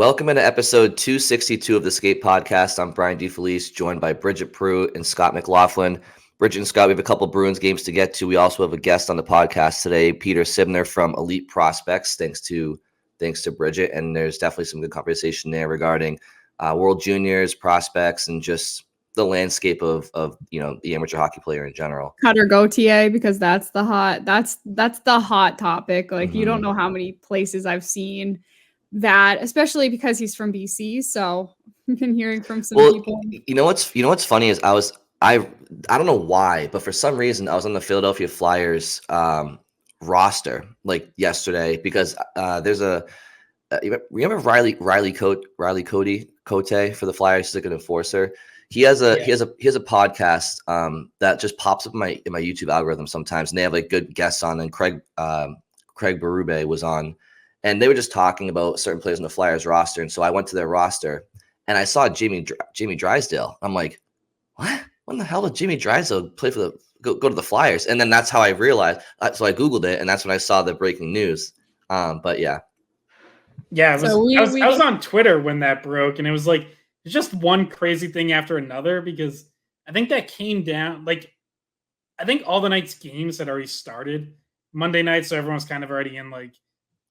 Welcome into episode 262 of the Skate Podcast. I'm Brian DeFelice, joined by Bridget Pruitt and Scott McLaughlin. Bridget and Scott, we have a couple Bruins games to get to. We also have a guest on the podcast today, Peter Sibner from Elite Prospects. Thanks to Bridget, and there's definitely some good conversation there regarding World Juniors, prospects, and just the landscape of the amateur hockey player in general. Cutter Gauthier, because that's the hot topic. Like you don't know how many places I've seen that, especially because he's from BC. So I've been hearing from some people. You know what's funny is I don't know why, but for some reason I was on the Philadelphia Flyers roster like yesterday because there's remember Riley Cote for the Flyers. He's like an enforcer. He has a podcast that just pops up in my YouTube algorithm sometimes, and they have like good guests on. And Craig Berube was on, and they were just talking about certain players on the Flyers roster. And so I went to their roster, and I saw Jamie Drysdale. I'm like, what? When the hell did Jamie Drysdale play for go to the Flyers? And then that's how I realized. So I Googled it, and that's when I saw the breaking news. But yeah. Yeah, I was on Twitter when that broke, and it was like it's just one crazy thing after another because I think that came down like I think all the night's games had already started Monday night, so everyone's kind of already in like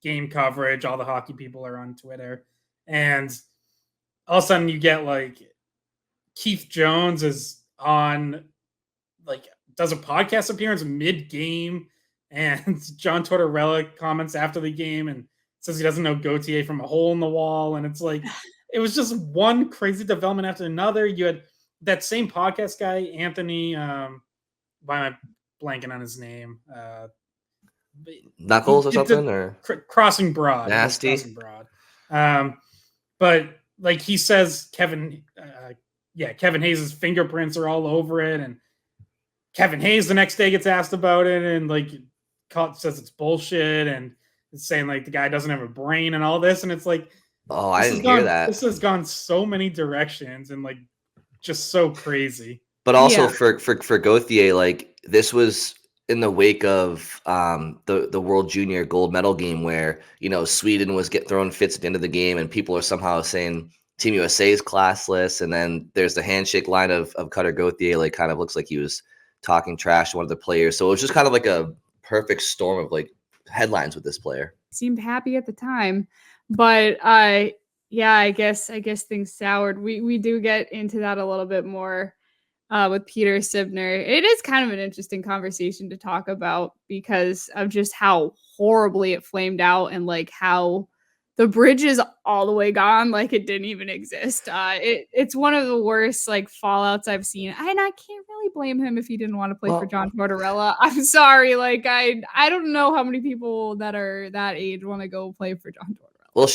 game coverage. All the hockey people are on Twitter, and all of a sudden you get like Keith Jones is on like does a podcast appearance mid-game, and John Tortorella comments after the game and says he doesn't know Gauthier from a hole in the wall, and it's like it was just one crazy development after another. You had that same podcast guy, Anthony. Why am I blanking on his name? Knuckles or something, or Crossing Broad. Nasty. Crossing Broad. But like he says, Kevin Hayes' fingerprints are all over it, and Kevin Hayes the next day gets asked about it, and like says it's bullshit, and it's saying like the guy doesn't have a brain and all this, and it's like, oh, I didn't hear that. This has gone so many directions and like just so crazy. But also for Gauthier, like this was in the wake of the World Junior gold medal game where Sweden was throwing fits at the end of the game, and people are somehow saying Team USA is classless, and then there's the handshake line of Cutter Gauthier, like kind of looks like he was talking trash to one of the players. So it was just kind of like a perfect storm of like headlines with this player. Seemed happy at the time, but I guess things soured. We do get into that a little bit more with Peter Sibner. It is kind of an interesting conversation to talk about because of just how horribly it flamed out and like how the bridge is all the way gone, like it didn't even exist. It's one of the worst like fallouts I've seen, and I can't really blame him if he didn't want to play for John Tortorella. I'm sorry, like I don't know how many people that are that age want to go play for John Tortorella. Well,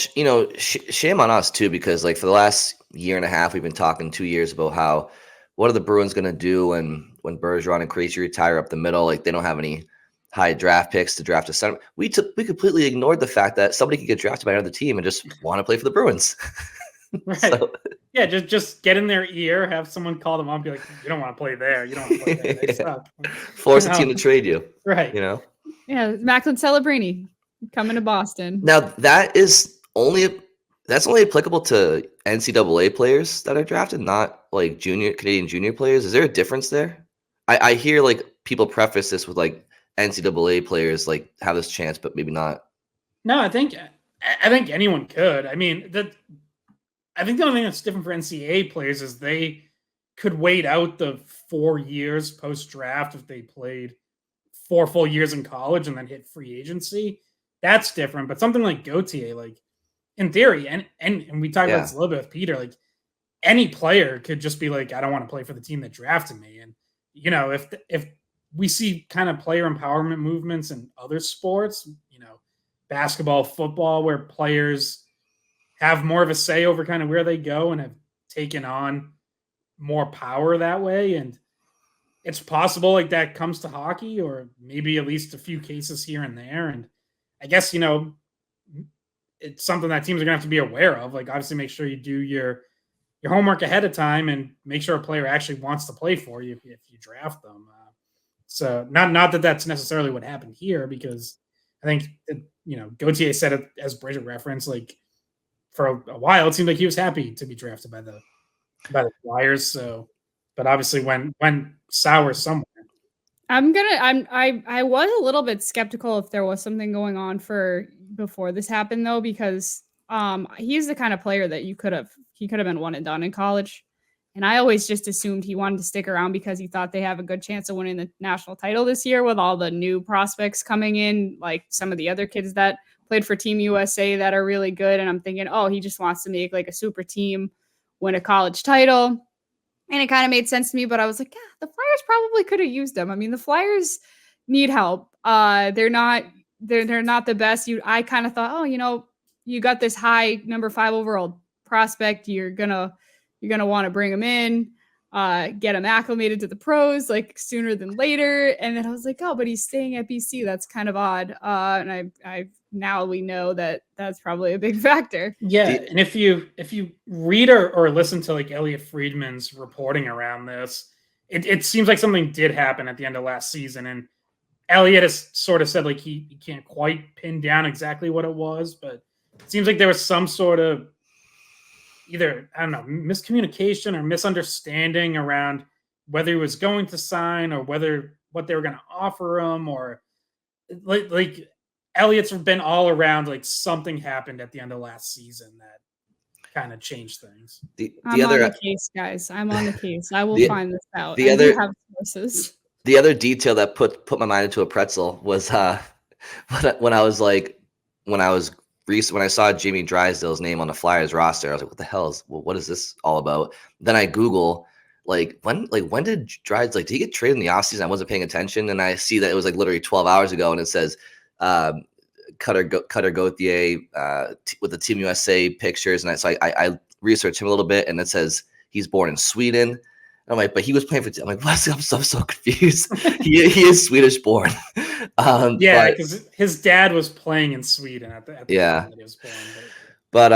shame on us too, because like for the last year and a half, we've been talking 2 years about how what are the Bruins going to do when Bergeron and Krejci retire up the middle? Like they don't have any high draft picks to draft a center. We completely ignored the fact that somebody could get drafted by another team and just want to play for the Bruins. Right. So, yeah, just get in their ear, have someone call them up and be like, you don't want to play there. You don't want to play there. They suck. Force a team to trade you. Right. Yeah, Macklin Celebrini coming to Boston. Now that's only applicable to NCAA players that are drafted, not like Canadian junior players. Is there a difference there? I hear like people preface this with like NCAA players like have this chance, but maybe not. No, I think anyone could. I mean, I think the only thing that's different for NCAA players is they could wait out the 4 years post draft if they played 4 full years in college and then hit free agency. That's different. But something like Gauthier, like in theory, and we talked about this a little bit with Peter, like any player could just be like, I don't want to play for the team that drafted me. And if we see kind of player empowerment movements in other sports, basketball, football, where players have more of a say over kind of where they go and have taken on more power that way. And it's possible like that comes to hockey, or maybe at least a few cases here and there. And I guess, it's something that teams are going to have to be aware of. Like, obviously make sure you do your homework ahead of time and make sure a player actually wants to play for you if you draft them. So not that that's necessarily what happened here, because I think, Gauthier said it, as Bridget referenced, like for a while, it seemed like he was happy to be drafted by the Flyers. So, but obviously went sour somewhere. I was a little bit skeptical if there was something going on before this happened though, because he's the kind of player that he could have been one and done in college. And I always just assumed he wanted to stick around because he thought they have a good chance of winning the national title this year with all the new prospects coming in, like some of the other kids that played for Team USA that are really good. And I'm thinking, oh, he just wants to make like a super team, win a college title. And it kind of made sense to me, but I was like, yeah, the Flyers probably could have used them. I mean, the Flyers need help. They're not the best. I kind of thought, oh, you got this high number 5 overall prospect. You're gonna want to bring him in, get him acclimated to the pros like sooner than later. And then I was like, oh, but he's staying at BC. That's kind of odd. And I now we know that that's probably a big factor. Yeah, and if you read or listen to like Elliot Friedman's reporting around this, it seems like something did happen at the end of last season, and Elliot has sort of said like he can't quite pin down exactly what it was, but it seems like there was some sort of either, I don't know, miscommunication or misunderstanding around whether he was going to sign or what they were going to offer him, or like Elliot's been all around like something happened at the end of last season that kind of changed things. I'm on the case, guys. I'm on the case. I will find this out. I do have sources. The other detail that put my mind into a pretzel was when I saw Jamie Drysdale's name on the Flyers roster. I was like, what the hell what is this all about? Then I Google when did Drysdale, did he get traded in the offseason? I wasn't paying attention, and I see that it was like literally 12 hours ago, and it says Cutter Gauthier with the Team USA pictures, and I researched him a little bit, and it says he's born in Sweden. And I'm like, but he was playing for. I'm like, what? I'm so confused. he is Swedish born. Yeah, because his dad was playing in Sweden at the time that he was playing. But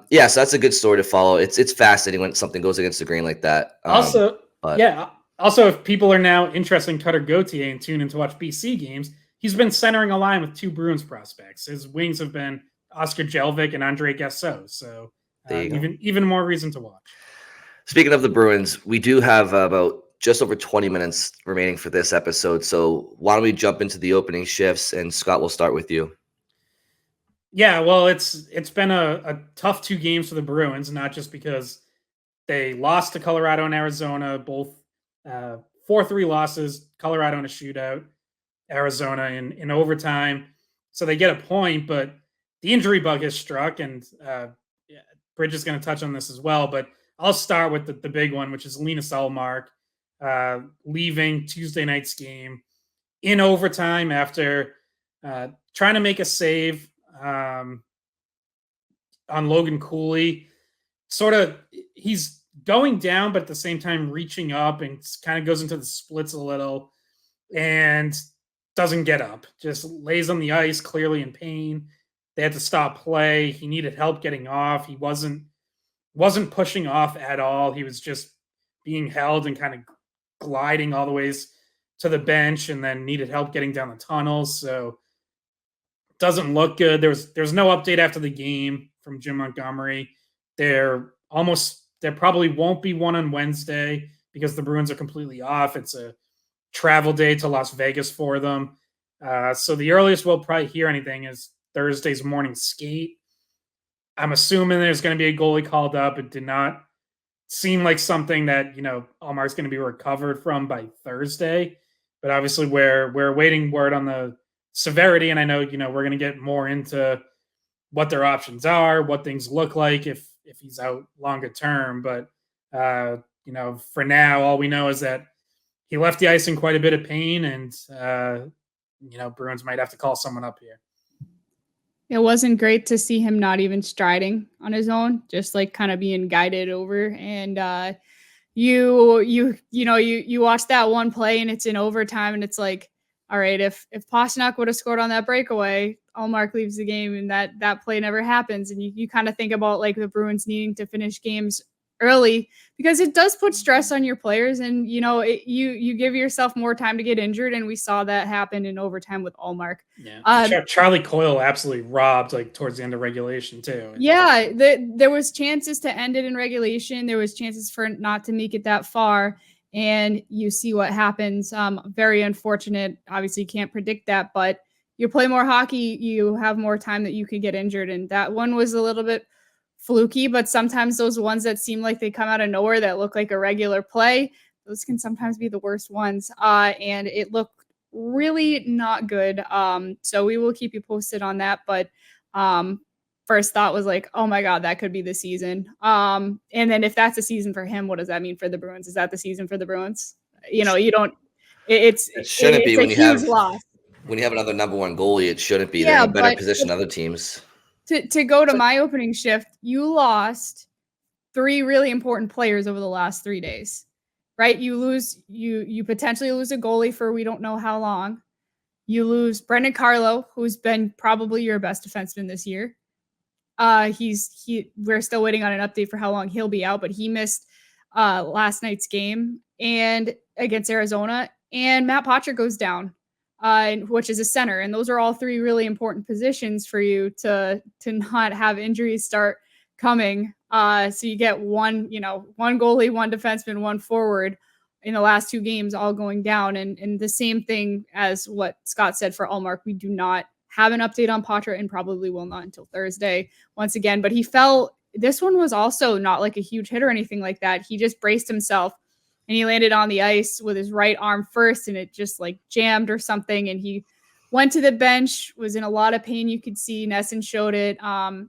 so that's a good story to follow. It's fascinating when something goes against the grain like that. Also, if people are now interested in Cutter Gauthier and tune in to watch BC games, he's been centering a line with 2 Bruins prospects. His wings have been Oscar Jelvik and Andre Gasso. So even more reason to watch. Speaking of the Bruins, we do have about just over 20 minutes remaining for this episode. So why don't we jump into the opening shifts? And Scott, we'll start with you. Yeah, well, it's been a tough 2 games for the Bruins, not just because they lost to Colorado and Arizona, both 4-3 losses, Colorado in a shootout, Arizona in overtime. So they get a point, but the injury bug has struck, and Bridge is going to touch on this as well. But I'll start with the big one, which is Linus Ullmark leaving Tuesday night's game in overtime after trying to make a save on Logan Cooley. Sort of, he's going down, but at the same time reaching up, and kind of goes into the splits a little and doesn't get up. Just lays on the ice, clearly in pain. They had to stop play. He needed help getting off. He wasn't pushing off at all. He was just being held and kind of gliding all the ways to the bench, and then needed help getting down the tunnels. So doesn't look good. There's no update after the game from Jim Montgomery. There probably won't be one on Wednesday because the Bruins are completely off. It's a travel day to Las Vegas for them. So the earliest we'll probably hear anything is Thursday's morning skate. I'm assuming there's going to be a goalie called up. It did not seem like something that, Ullmark's going to be recovered from by Thursday. But obviously we're awaiting word on the severity. And I know, we're going to get more into what their options are, what things look like if he's out longer term. But, for now, all we know is that he left the ice in quite a bit of pain, and, Bruins might have to call someone up here. It wasn't great to see him not even striding on his own, just like kind of being guided over. And you watch that one play and it's in overtime, and it's like, all right, if Pastrnak would have scored on that breakaway, Ullmark leaves the game, and that play never happens. And you kind of think about like the Bruins needing to finish games early, because it does put stress on your players, and you give yourself more time to get injured, and we saw that happen in overtime with Ullmark. Yeah, Charlie Coyle absolutely robbed towards the end of regulation too. Yeah, there was chances to end it in regulation. There was chances for not to make it that far, and you see what happens. Very unfortunate. Obviously, you can't predict that, but you play more hockey, you have more time that you could get injured, and that one was a little bit fluky. But sometimes those ones that seem like they come out of nowhere that look like a regular play, those can sometimes be the worst ones. And it looked really not good. So we will keep you posted on that. But first thought was like, oh my God, that could be the season. And then if that's a season for him, what does that mean for the Bruins? Is that the season for the Bruins? You don't. It shouldn't be it's when a you huge have loss. when you have another number one goalie. It shouldn't be. They're Yeah, in a better but position than other teams. to go to my opening shift, you lost 3 really important players over the last 3 days, right? You potentially lose a goalie for we don't know how long. You lose Brendan Carlo, who's been probably your best defenseman this year. We're still waiting on an update for how long he'll be out, but he missed last night's game and against Arizona, and Matt Poitras goes down, which is a center, and those are all 3 really important positions for you to not have injuries start coming. So you get one goalie, one defenseman, one forward in the last 2 games all going down, and the same thing as what Scott said for Ullmark. We do not have an update on Poitras and probably will not until Thursday once again. But he fell. This one was also not like a huge hit or anything like that. He just braced himself and he landed on the ice with his right arm first, and it just like jammed or something. And he went to the bench, was in a lot of pain. You could see Nesson showed it,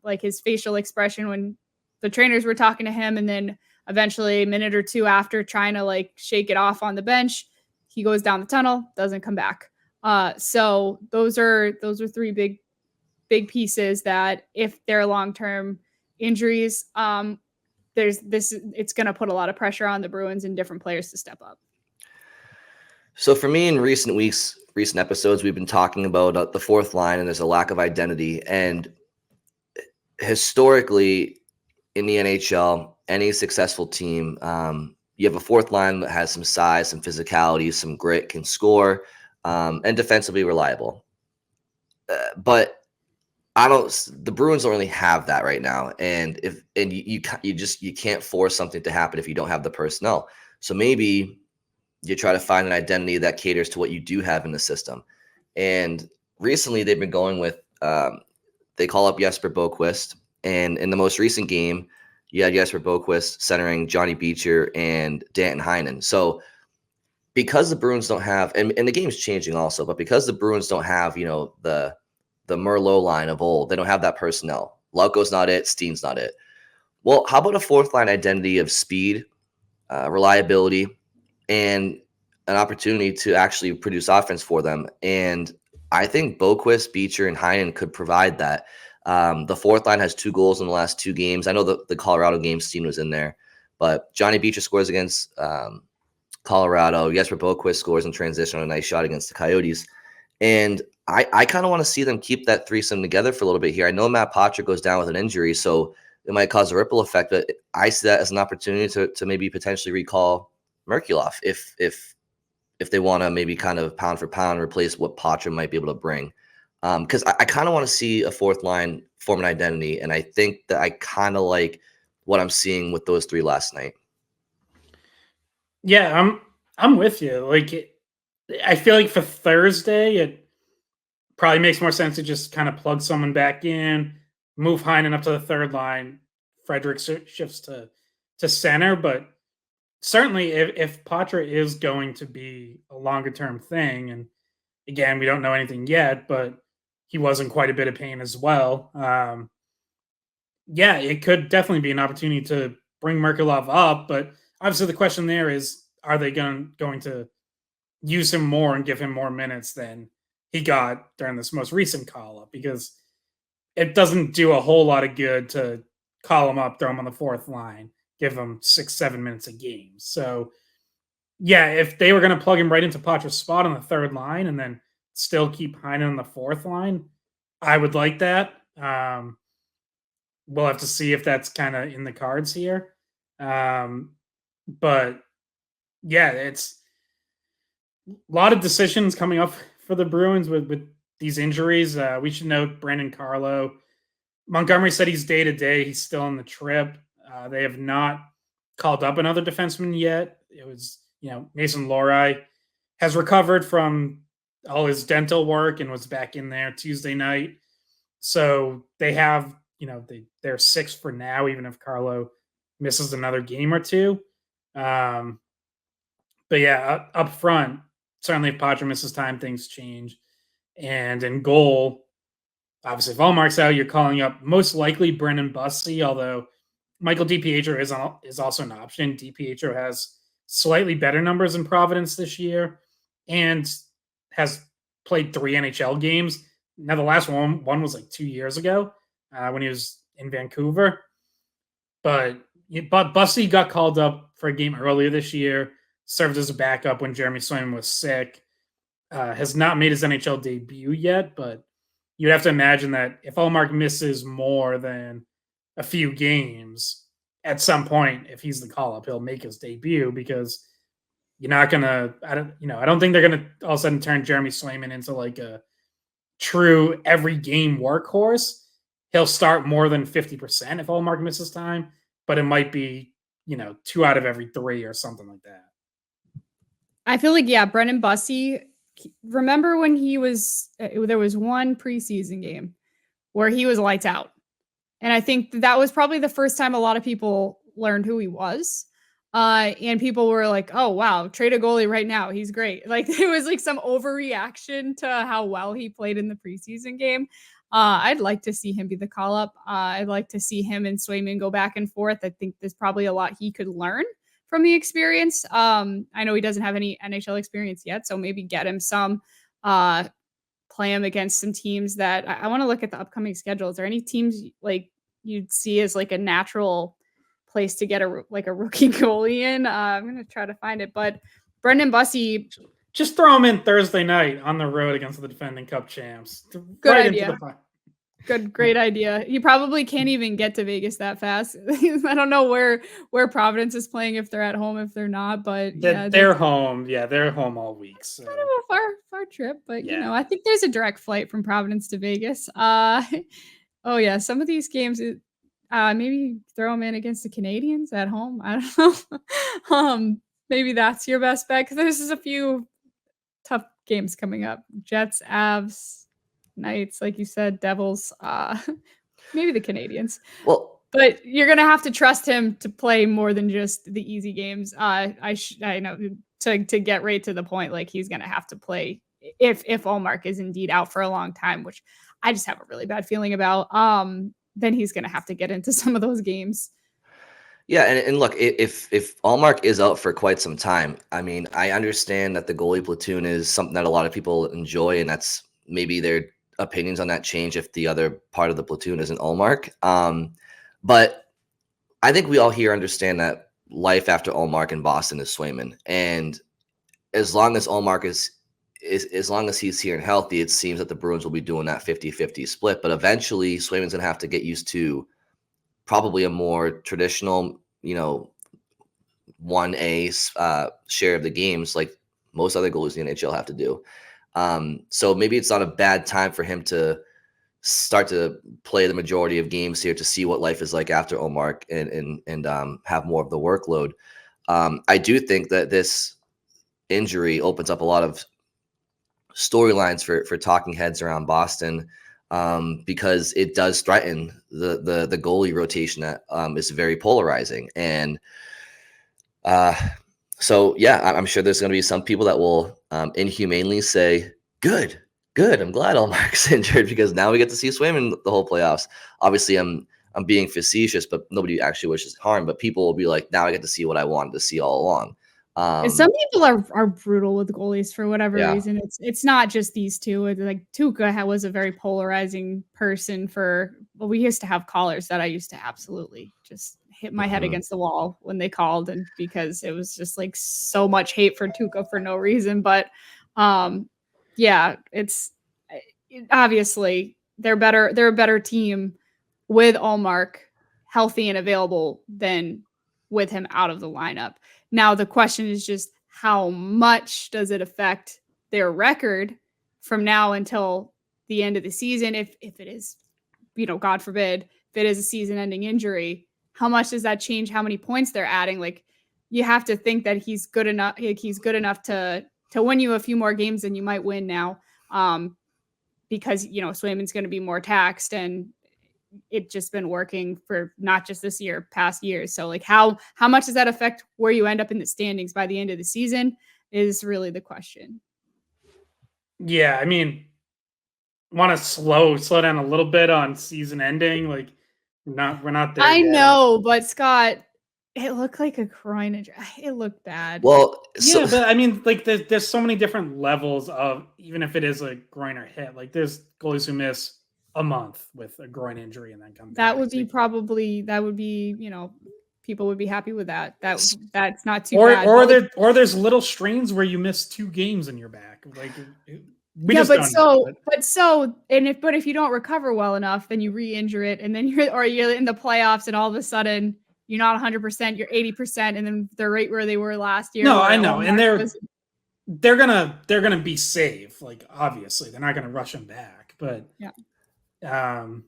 like his facial expression when the trainers were talking to him. And then eventually a minute or 2 after trying to like shake it off on the bench, he goes down the tunnel, doesn't come back. So those are 3 big pieces that if they're long-term injuries, it's going to put a lot of pressure on the Bruins and different players to step up. So for me, in recent weeks, recent episodes, we've been talking about the fourth line, and there's a lack of identity. And historically in the NHL, any successful team, you have a fourth line that has some size, some physicality, some grit, can score, and defensively reliable. But the Bruins don't really have that right now. And you can't force something to happen if you don't have the personnel. So maybe you try to find an identity that caters to what you do have in the system. And recently they've been going with, they call up Jesper Boqvist. And in the most recent game, you had Jesper Boqvist centering Johnny Beecher and Danton Heinen. So because the Bruins don't have, and the game's changing also, but because the Bruins don't have, the Merlot line of old, they don't have that personnel. Lauko's not it. Steen's not it. Well, how about a fourth line identity of speed, reliability, and an opportunity to actually produce offense for them? And I think Boqvist, Beecher, and Heinen could provide that. The fourth line has 2 goals in the last 2 games. I know the Colorado game, Steen was in there, but Johnny Beecher scores against Colorado. Jesper Boqvist scores in transition on a nice shot against the Coyotes. And I kind of want to see them keep that threesome together for a little bit here. I know Matt Poitras goes down with an injury, so it might cause a ripple effect, but I see that as an opportunity to maybe potentially recall Merkulov if they want to maybe kind of pound for pound replace what Poitras might be able to bring. Because I kind of want to see a fourth line form an identity, and I think that I kind of like what I'm seeing with those 3 last night. Yeah, I'm with you. I feel like for Thursday, it probably makes more sense to just kind of plug someone back in, move Heinen up to the third line. Frederick shifts to center, but certainly if Poitras is going to be a longer term thing, and again, we don't know anything yet, but he was in quite a bit of pain as well. Yeah, it could definitely be an opportunity to bring Merkulov up, but obviously the question there is, are they going to use him more and give him more minutes than he got during this most recent call-up? Because it doesn't do a whole lot of good to call him up, throw him on the fourth line, give him 6-7 minutes a game. So yeah, if they were going to plug him right into Poitras' spot on the third line and then still keep Heinen on the fourth line, I would like that. We'll have to see if that's kind of in the cards here. But yeah, it's a lot of decisions coming up for the Bruins with these injuries. We should note Brandon Carlo. Montgomery said he's day to day. He's still on the trip. They have not called up another defenseman yet. It was, Mason Lohrei has recovered from all his dental work and was back in there Tuesday night. So they have, they're 6 for now, even if Carlo misses another game or two. But yeah, up front, certainly if Poitras misses time, things change. And in goal, obviously, if Ullmark's out, you're calling up most likely Brennan Bussey, although Michael DiPietro is also an option. DiPietro has slightly better numbers in Providence this year and has played 3 NHL games. Now, the last one was like 2 years ago when he was in Vancouver. But Bussey got called up for a game earlier this year, served as a backup when Jeremy Swayman was sick, has not made his NHL debut yet, but you'd have to imagine that if Ullmark misses more than a few games, at some point, if he's the call-up, he'll make his debut because you're not gonna. I don't think they're gonna all of a sudden turn Jeremy Swayman into like a true every game workhorse. He'll start more than 50% if Ullmark misses time, but it might be 2 out of every 3 or something like that. I feel like Brennan Bussey. Remember when he was? There was one preseason game where he was lights out. And I think that was probably the first time a lot of people learned who he was. And people were like, oh, wow, trade a goalie right now. He's great. Like, it was like some overreaction to how well he played in the preseason game. I'd like to see him be the call-up. I'd like to see him and Swayman go back and forth. I think there's probably a lot he could learn from the experience. I know he doesn't have any NHL experience yet, so maybe get him some play him against some teams that I want to look at the upcoming schedule. Is there any teams like you'd see as like a natural place to get a rookie goalie in? I'm going to try to find it, but Brendan Bussey. Just throw him in Thursday night on the road against the defending Cup champs. Good idea. Great idea. You probably can't even get to Vegas that fast. I don't know where Providence is playing, if they're at home, if they're not, but they're home. Yeah, they're home all week. So. Kind of a far trip, but I think there's a direct flight from Providence to Vegas. Oh yeah, some of these games, maybe throw them in against the Canadians at home. I don't know. Maybe that's your best bet because there's a few tough games coming up. Jets, Avs, Knights, like you said, Devils, maybe the Canadians. Well, but you're gonna have to trust him to play more than just the easy games. I know to get right to the point, like he's gonna have to play if Ullmark is indeed out for a long time, which I just have a really bad feeling about. Then he's gonna have to get into some of those games. Yeah, and look, if Ullmark is out for quite some time, I mean, I understand that the goalie platoon is something that a lot of people enjoy, and that's maybe their opinions on that change if the other part of the platoon isn't Ullmark. But I think we all here understand that life after Ullmark in Boston is Swayman, and as long as Ullmark is as long as he's here and healthy, it seems that the Bruins will be doing that 50-50 split. But eventually, Swayman's gonna have to get used to probably a more traditional, 1A share of the games like most other goalies in the NHL have to do. So maybe it's not a bad time for him to start to play the majority of games here to see what life is like after Ullmark and have more of the workload. I do think that this injury opens up a lot of storylines for talking heads around Boston. Because it does threaten the goalie rotation that is very polarizing. And so, yeah, I'm sure there's going to be some people that will inhumanely say, good, I'm glad Ullmark's injured because now we get to see Swayman the whole playoffs. Obviously, I'm being facetious, but nobody actually wishes harm. But people will be like, now I get to see what I wanted to see all along. Some people are brutal with goalies for whatever reason. It's not just these two. It's like Tuukka was a very polarizing person we used to have callers that I used to absolutely just hit my head against the wall when they called, and because it was just like so much hate for Tuukka for no reason. But it's obviously they're a better team with Ullmark healthy and available than with him out of the lineup. Now, the question is just how much does it affect their record from now until the end of the season? If it is, God forbid, if it is a season-ending injury, how much does that change how many points they're adding? Like, you have to think that he's good enough. He's good enough to win you a few more games than you might win now, because Swayman's going to be more taxed, and it's just been working for not just this year, past years. So like, how much does that affect where you end up in the standings by the end of the season is really the question. Yeah, I mean, want to slow down a little bit on season ending. Like, we're not there. I yet. know, but Scott, it looked like a groin injury. It looked bad. Well, yeah, but I mean, like, there's so many different levels of, even if it is a groin or hit, like there's goalies who miss a month with a groin injury and then come back. That would be people would be happy with that. That's not too bad. Or there's little strains where you miss 2 games in your back. Like, but if you don't recover well enough, then you re-injure it, and then you're in the playoffs, and all of a sudden you're not 100%, you're 80%, and then they're right where they were last year. No, I know, and they're gonna be safe. Like, obviously, they're not gonna rush them back, but I'm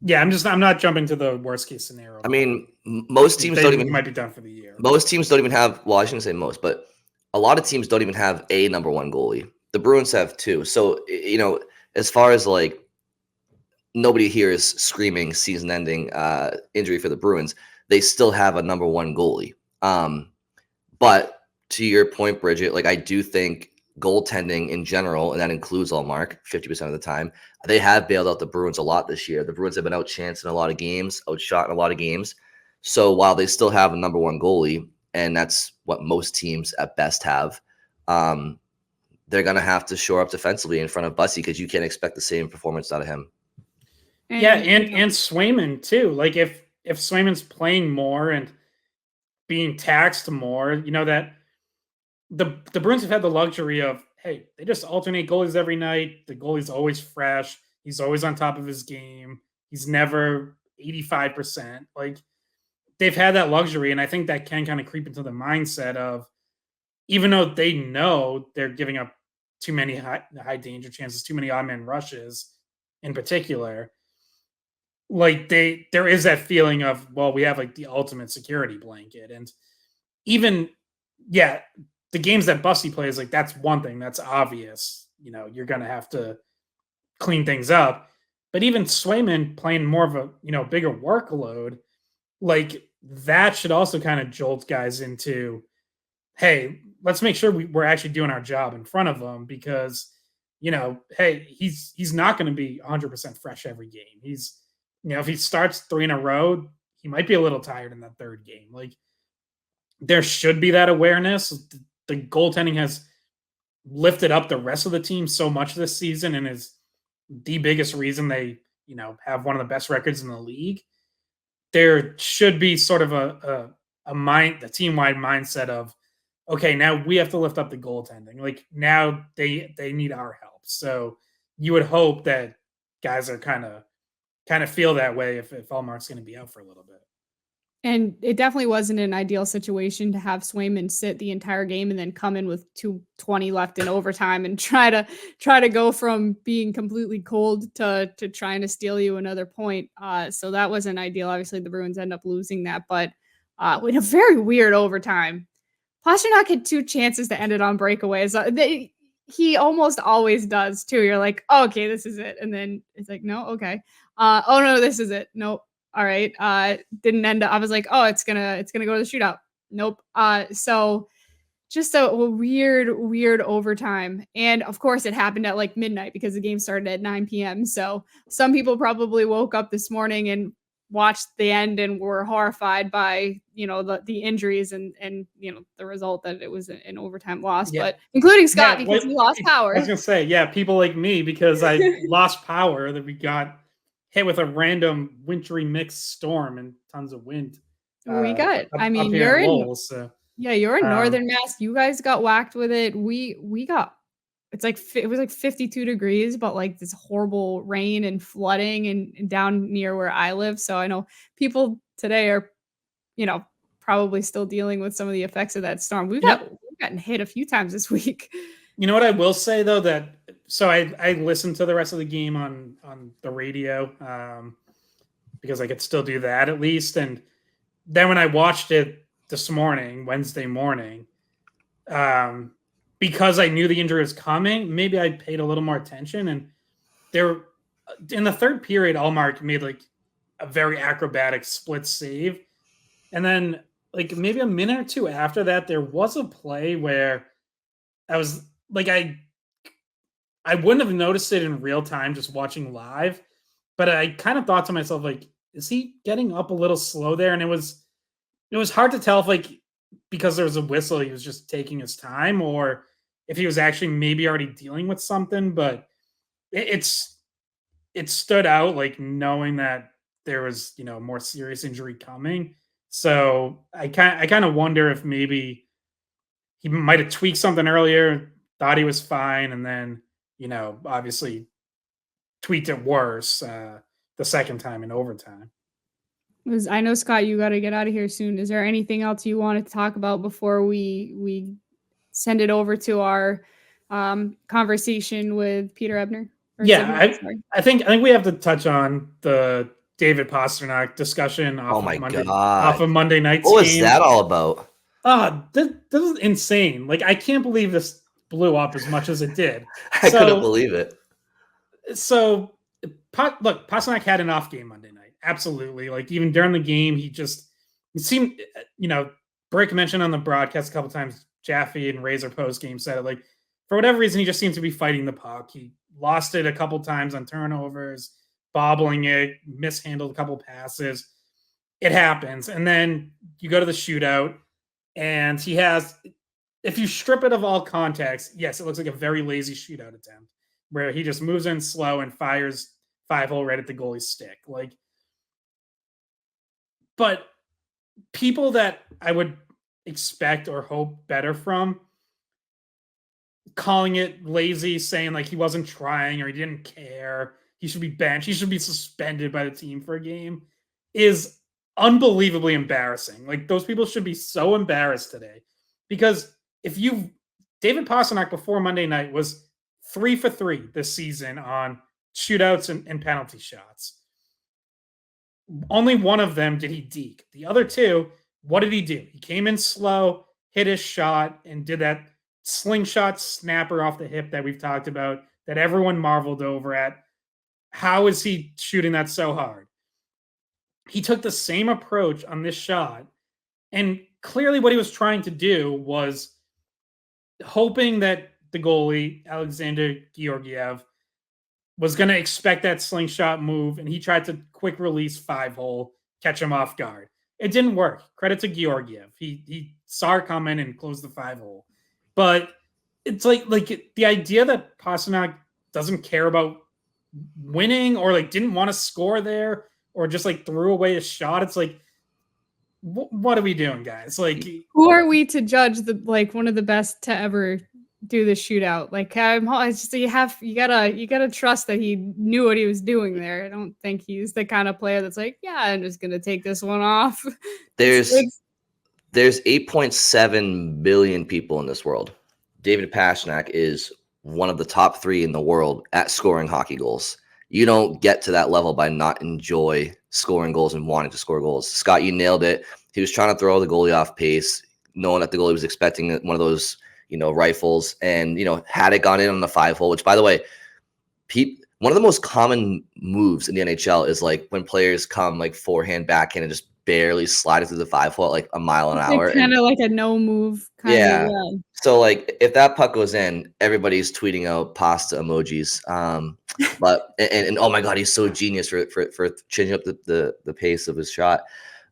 not jumping to the worst case scenario. I mean, most teams might be done for the year. Most teams don't even have. Well, I shouldn't say most, but a lot of teams don't even have a number one goalie. The Bruins have 2. So, as far as like, nobody here is screaming season-ending injury for the Bruins. They still have a number one goalie. But to your point, Bridget, like, I do think goaltending in general, and that includes Ullmark 50% of the time, they have bailed out the Bruins a lot this year. The Bruins have been outchanced in a lot of games, outshot in a lot of games. So while they still have a number one goalie, and that's what most teams at best have, they're going to have to shore up defensively in front of Bussy, because you can't expect the same performance out of him. And Swayman too. Like, if Swayman's playing more and being taxed more, that the Bruins have had the luxury of, hey, they just alternate goalies every night. The goalie's always fresh. He's always on top of his game. He's never 85%. Like, they've had that luxury, and I think that can kind of creep into the mindset of, even though they know they're giving up too many high danger chances, too many odd man rushes in particular, like, there is that feeling of, well, we have like the ultimate security blanket. And even, the games that Bussy plays, like, that's one thing that's obvious. You're going to have to clean things up. But even Swayman playing more of a, bigger workload, like, that should also kind of jolt guys into, hey, let's make sure we're actually doing our job in front of them, because, hey, he's not going to be 100% fresh every game. He's, if he starts 3 in a row, he might be a little tired in that 3rd game. Like, there should be that awareness. The goaltending has lifted up the rest of the team so much this season, and is the biggest reason they, have one of the best records in the league. There should be sort of a team-wide mindset of, okay, now we have to lift up the goaltending. Like, now they need our help. So you would hope that guys are kind of feel that way if Ullmark's going to be out for a little bit. And it definitely wasn't an ideal situation to have Swayman sit the entire game and then come in with 2:20 left in overtime and try to go from being completely cold to trying to steal you another point. So that wasn't ideal. Obviously, the Bruins end up losing that, but with a very weird overtime. Pasternak had 2 chances to end it on breakaways. He almost always does too. You're like, oh, okay, this is it, and then it's like, no, okay. Oh no, this is it. Nope. All right. Didn't end up. I was like, oh, it's gonna go to the shootout. Nope. So just a weird overtime. And of course it happened at like midnight because the game started at 9 p.m. So some people probably woke up this morning and watched the end and were horrified by, the injuries and the result that it was an overtime loss, but including Scott, because he lost power. I was going to say, people like me, because I lost power, that we got hit with a random wintry mixed storm and tons of wind. You're in Lowell, you're in Northern Mass. You guys got whacked with it. We got, it was like 52 degrees, but like this horrible rain and flooding and down near where I live. So I know people today are, probably still dealing with some of the effects of that storm. We've gotten hit a few times this week. You know what I will say though, that so I listened to the rest of the game on the radio because I could still do that at least, and then when I watched it this morning, Wednesday morning, because I knew the injury was coming, maybe I paid a little more attention. And there, in the third period, Ullmark made like a very acrobatic split save, and then like maybe a minute or two after that, there was a play where I was like, I wouldn't have noticed it in real time just watching live, but I kind of thought to myself like, is he getting up a little slow there? And it was hard to tell if like because there was a whistle, he was just taking his time, or if he was actually maybe already dealing with something. But it stood out, like knowing that there was a more serious injury coming. So I kind of wonder if maybe he might have tweaked something earlier, thought he was fine, and then obviously tweaked it worse the second time in overtime. I know, Scott, you got to get out of here soon. Is there anything else you wanted to talk about before we send it over to our conversation with Peter Ebner? I think we have to touch on the David Pastrnak discussion off of Monday night's game. What was game. that all about? This is insane. Like, I can't believe this blew up as much as it did. I couldn't believe it. So, look, Pastrnak had an off game Monday night. Absolutely. Like, even during the game, it seemed, Brick mentioned on the broadcast a couple times, Jaffe and Razor post game said it, like, for whatever reason, he just seems to be fighting the puck. He lost it a couple times on turnovers, bobbling it, mishandled a couple passes. It happens. And then you go to the shootout, and he has, if you strip it of all context, yes, it looks like a very lazy shootout attempt where he just moves in slow and fires 5-hole right at the goalie's stick. Like, but people that I would expect or hope better from, calling it lazy, saying like he wasn't trying or he didn't care, he should be benched, he should be suspended by the team for a game, is unbelievably embarrassing. Like, those people should be so embarrassed today, because David Pastrnak before Monday night was 3 for 3 this season on shootouts and penalty shots. Only one of them did he deke. The other two, what did he do? He came in slow, hit his shot, and did that slingshot snapper off the hip that we've talked about, that everyone marveled over at. How is he shooting that so hard? He took the same approach on this shot, and clearly what he was trying to do was hoping that the goalie, Alexander Georgiev, was going to expect that slingshot move, and he tried to quick release 5-hole, catch him off guard. It didn't work. Credit to Georgiev. He saw it coming and closed the 5-hole. But it's like the idea that Pastrnak doesn't care about winning, or like didn't want to score there, or just like threw away a shot. It's like, what are we doing, guys? Like, who are we to judge one of the best to ever do the shootout? Like, it's just you gotta trust that he knew what he was doing there. I don't think he's the kind of player that's like, yeah, I'm just gonna take this one off. There's 8.7 billion people in this world. David Pastrnak is one of the top 3 in the world at scoring hockey goals. You don't get to that level by not enjoy scoring goals and wanting to score goals. Scott, you nailed it. He was trying to throw the goalie off pace, knowing that the goalie was expecting one of those, rifles, and, had it gone in on the 5-hole, which, by the way, one of the most common moves in the NHL is like when players come like forehand, backhand, and just barely slide it through the 5-hole at like a mile an hour. Kind of like a no move. Yeah. So like if that puck goes in, everybody's tweeting out pasta emojis. But and oh my God, he's so genius for changing up the pace of his shot.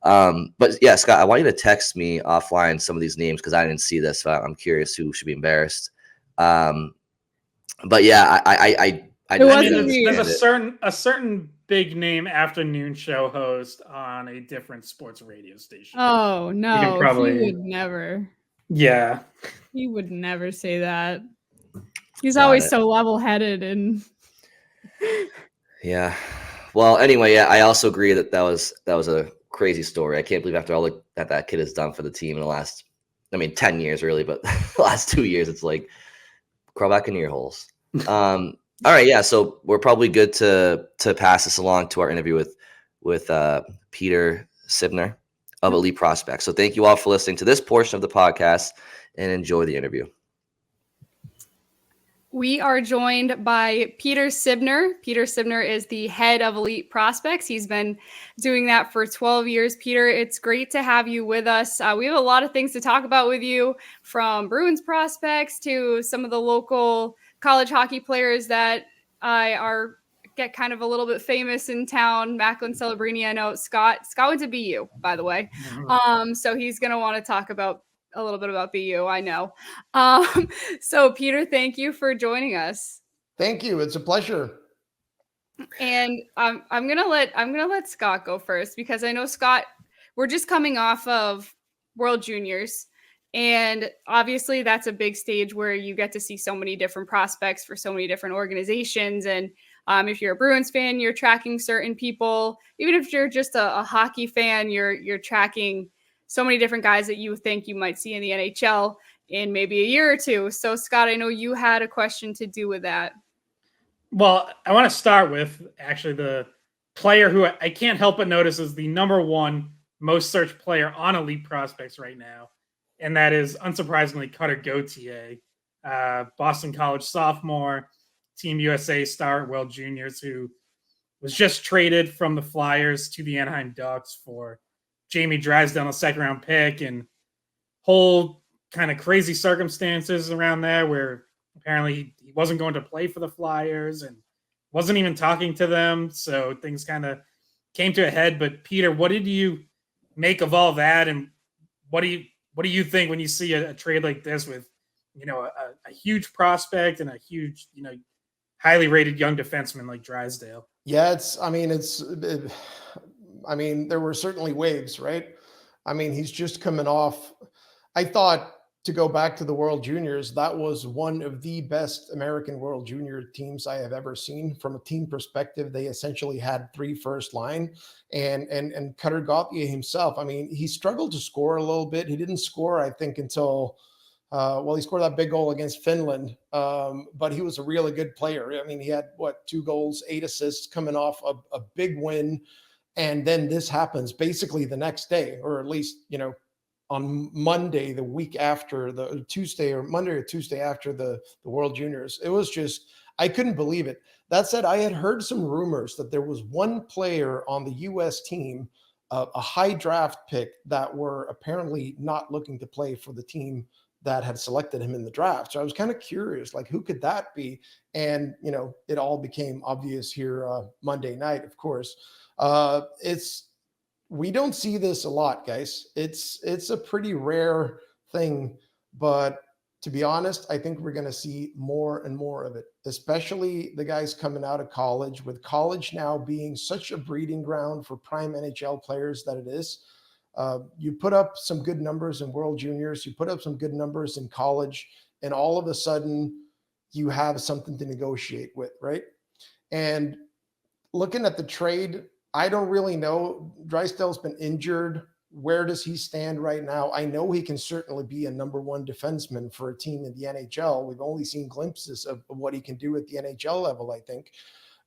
But yeah, Scott, I want you to text me offline some of these names because I didn't see this. So I'm curious who should be embarrassed. But yeah, there's a certain big name afternoon show host on a different sports radio station. Oh no, he would never. Yeah, he would never say that. He's always so level-headed and. Yeah. Well, anyway, yeah, I also agree that was a crazy story. I can't believe after all that kid has done for the team in the last, 10 years really, but the last 2 years, it's like crawl back into your holes. All right, yeah. So we're probably good to pass this along to our interview with Peter Sibner of Elite Prospects. So thank you all for listening to this portion of the podcast, and enjoy the interview. We are joined by Peter Sibner. Peter Sibner is the head of Elite Prospects. He's been doing that for 12 years. Peter, it's great to have you with us. We have a lot of things to talk about with you, from Bruins prospects to some of the local college hockey players that get kind of a little bit famous in town. Macklin Celebrini, I know Scott went to BU, by the way. So he's going to want to talk about a little bit about BU, I know. So Peter, thank you for joining us. Thank you. It's a pleasure. And I'm gonna let Scott go first, because I know, Scott, we're just coming off of World Juniors, and obviously that's a big stage where you get to see so many different prospects for so many different organizations. And if you're a Bruins fan, you're tracking certain people. Even if you're just a hockey fan, you're tracking so many different guys that you think you might see in the NHL in maybe a year or two. So, Scott, I know you had a question to do with that. Well, I want to start with actually the player who I can't help but notice is the number one most searched player on Elite Prospects right now, and that is, unsurprisingly, Cutter Gauthier, Boston College sophomore, Team USA star at World Juniors, who was just traded from the Flyers to the Anaheim Ducks for Jamie Drysdale, a second-round pick, and whole kind of crazy circumstances around there where apparently he wasn't going to play for the Flyers and wasn't even talking to them. So things kind of came to a head. But Peter, what did you make of all that? And what do you think when you see a trade like this with, a huge prospect and a huge, highly rated young defenseman like Drysdale? Yeah, there were certainly waves, right? He's just coming off. I thought, to go back to the World Juniors, that was one of the best American World Junior teams I have ever seen. From a team perspective, they essentially had 3 first line, and Cutter Gauthier himself. He struggled to score a little bit. He didn't score, I think, until he scored that big goal against Finland. But he was a really good player. He had 2 goals, 8 assists, coming off a big win. And then this happens basically the next day, or at least, on Monday, the week after, the Tuesday or Monday or Tuesday after the World Juniors. It was just, I couldn't believe it. That said, I had heard some rumors that there was one player on the U.S. team, a high draft pick, that were apparently not looking to play for the team that had selected him in the draft. So I was kind of curious, who could that be? And, it all became obvious here Monday night, of course. We don't see this a lot, guys. It's a pretty rare thing, but to be honest, I think we're going to see more and more of it, especially the guys coming out of college, with college now being such a breeding ground for prime NHL players that it is. You put up some good numbers in World Juniors, you put up some good numbers in college, and all of a sudden you have something to negotiate with, right? And looking at the trade, I don't really know. Drysdale's been injured. Where does he stand right now? I know he can certainly be a number 1 defenseman for a team in the NHL. We've only seen glimpses of what he can do at the NHL level, I think.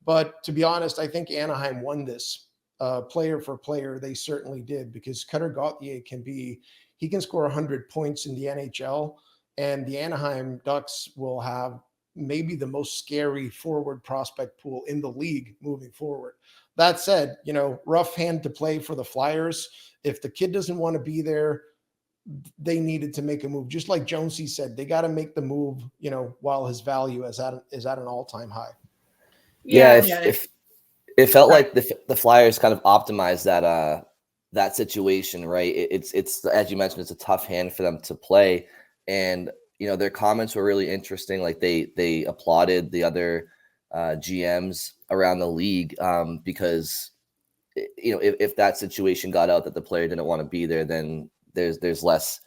But to be honest, I think Anaheim won this player for player. They certainly did, because Cutter Gauthier he can score 100 points in the NHL, and the Anaheim Ducks will have maybe the most scary forward prospect pool in the league moving forward. That said, rough hand to play for the Flyers. If the kid doesn't want to be there, they needed to make a move. Just like Jonesy said, they got to make the move, while his value is at an all-time high. If it felt like the Flyers kind of optimized that situation, right? It's as you mentioned, it's a tough hand for them to play, and their comments were really interesting. Like they applauded the other GMs around the league because if that situation got out that the player didn't want to be there, then there's less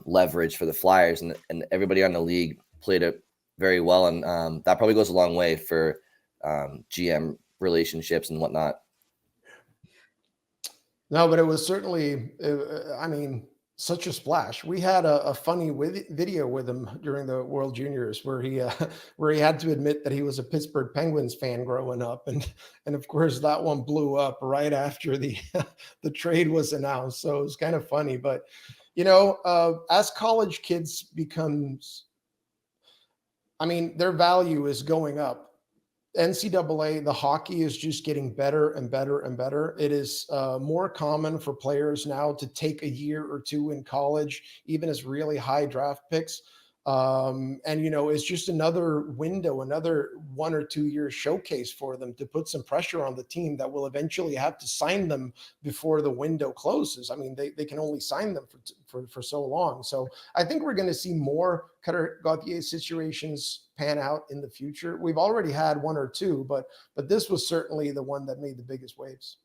leverage for the Flyers, and everybody on the league played it very well, and that probably goes a long way for GM relationships and whatnot. No, but it was certainly, I mean, such a splash. We had a funny video with him during the World Juniors where he where he had to admit that he was a Pittsburgh Penguins fan growing up, and of course that one blew up right after the the trade was announced. So it was kind of funny, but as college kids becomes, I mean, their value is going up. NCAA, the hockey is just getting better and better and better. It is more common for players now to take a year or two in college, even as really high draft picks. And it's just another window, another 1 or 2 year showcase for them to put some pressure on the team that will eventually have to sign them before the window closes. I mean, they can only sign them for so long. So I think we're going to see more Cutter Gauthier situations pan out in the future. We've already had one or two, but this was certainly the one that made the biggest waves.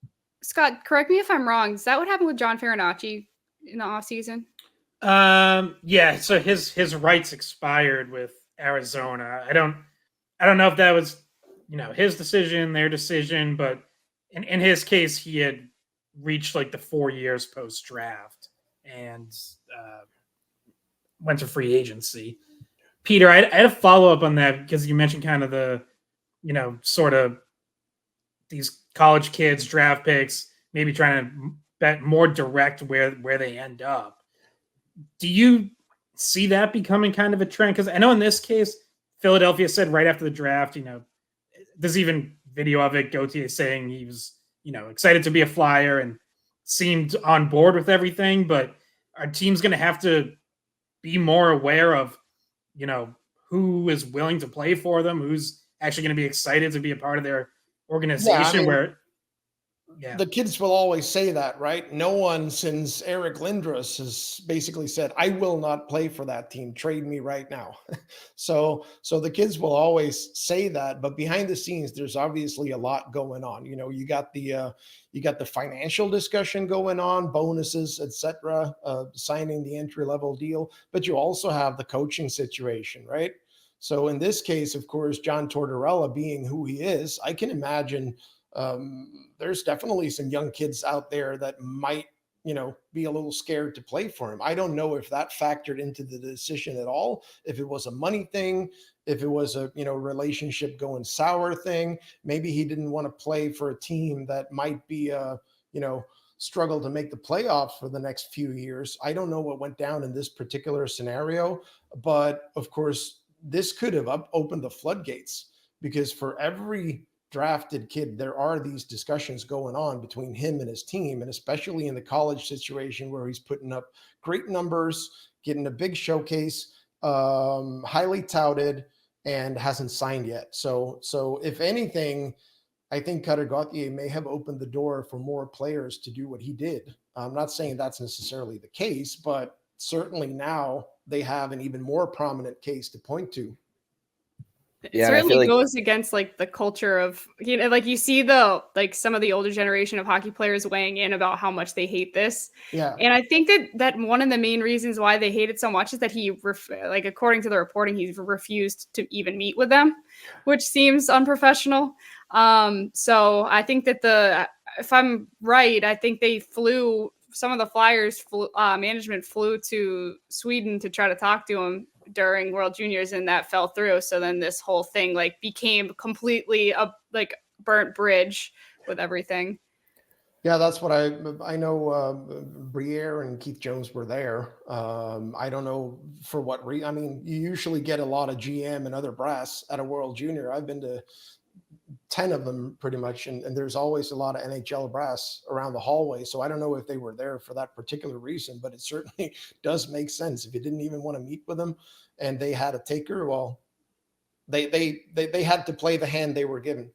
Scott, correct me if I'm wrong. Is that what happened with John Farinacci in the offseason? Yeah, so his rights expired with Arizona. I don't know if that was his decision, their decision, but in his case he had reached like the 4 years post draft and went to free agency. Peter, I had a follow up on that because you mentioned kind of the sort of these college kids draft picks maybe trying to bet more direct where they end up. Do you see that becoming kind of a trend? Because I know in this case, Philadelphia said right after the draft, there's even video of it, Gauthier saying he was, excited to be a Flyer and seemed on board with everything. But our team's going to have to be more aware of, who is willing to play for them, who's actually going to be excited to be a part of their organization. The kids will always say that, right? No one since Eric Lindros has basically said, I will not play for that team. Trade me right now. So the kids will always say that, but behind the scenes, there's obviously a lot going on. You got the financial discussion going on, bonuses, etc., signing the entry-level deal, but you also have the coaching situation, right? So in this case, of course, John Tortorella being who he is, I can imagine there's definitely some young kids out there that might, be a little scared to play for him. I don't know if that factored into the decision at all, if it was a money thing, if it was a, relationship going sour thing. Maybe he didn't want to play for a team that might be, struggle to make the playoffs for the next few years. I don't know what went down in this particular scenario, but of course, this could have opened the floodgates because for every drafted kid, there are these discussions going on between him and his team, and especially in the college situation where he's putting up great numbers, getting a big showcase, highly touted, and hasn't signed yet. So if anything, I think Cutter Gauthier may have opened the door for more players to do what he did. I'm not saying that's necessarily the case, but certainly now they have an even more prominent case to point to. It certainly goes against like the culture of, like you see some of the older generation of hockey players weighing in about how much they hate this. Yeah. And I think that one of the main reasons why they hate it so much is that he, according to the reporting, he's refused to even meet with them, which seems unprofessional. So I think that if I'm right, I think some of the Flyers management flew to Sweden to try to talk to him during World Juniors, and that fell through. So then this whole thing became completely a burnt bridge with everything. Yeah, that's what I know. Briere and Keith Jones were there. I don't know for what reason. I mean, you usually get a lot of GM and other brass at a World Junior. I've been to 10 of them pretty much, and there's always a lot of NHL brass around the hallway. So I don't know if they were there for that particular reason, but it certainly does make sense. If you didn't even want to meet with them and they had a taker, well, they had to play the hand they were given.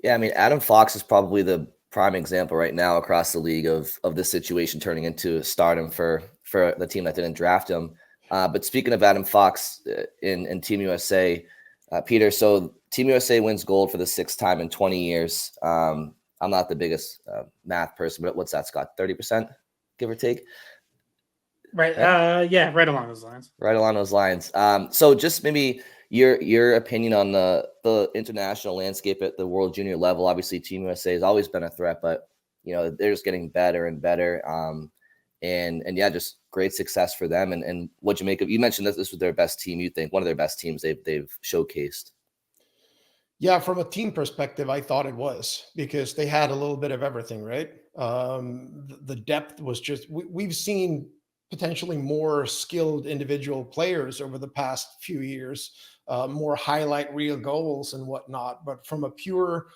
Yeah, I mean, Adam Fox is probably the prime example right now across the league of this situation turning into stardom for the team that didn't draft him. But speaking of Adam Fox in Team USA, Peter, so Team USA wins gold for the 6th time in 20 years. I'm not the biggest math person, but what's that, Scott? 30%, give or take? Right. Yeah, right along those lines. Right along those lines. So just maybe your opinion on the international landscape at the World Junior level. Obviously, Team USA has always been a threat, but they're just getting better and better. And yeah, just great success for them. And what'd you make of? You mentioned that this was their best team. You think one of their best teams they've showcased. Yeah, from a team perspective, I thought it was because they had a little bit of everything, right? The depth was just, we've seen potentially more skilled individual players over the past few years, more highlight reel goals and whatnot. But from a pure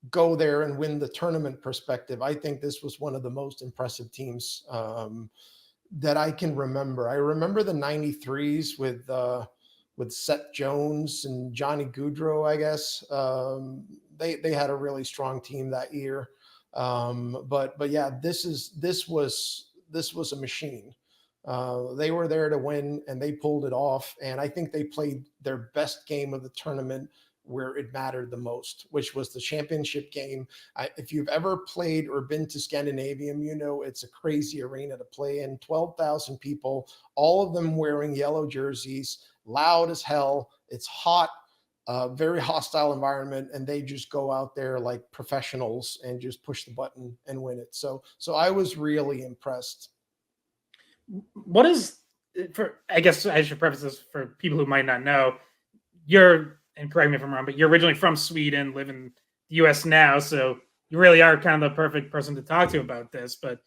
go there and win the tournament perspective, I think this was one of the most impressive teams that I can remember. I remember the 93s with Seth Jones and Johnny Gaudreau, I guess. They had a really strong team that year. But yeah, this was a machine. They were there to win and they pulled it off. And I think they played their best game of the tournament where it mattered the most, which was the championship game. If you've ever played or been to Scandinavium, it's a crazy arena to play in. 12,000 people, all of them wearing yellow jerseys, loud as hell. It's hot, very hostile environment, and they just go out there like professionals and just push the button and win it. So I was really impressed. What is I guess I should preface this for people who might not know. And correct me if I'm wrong, but you're originally from Sweden, live in the US now, so you really are kind of the perfect person to talk to about this. But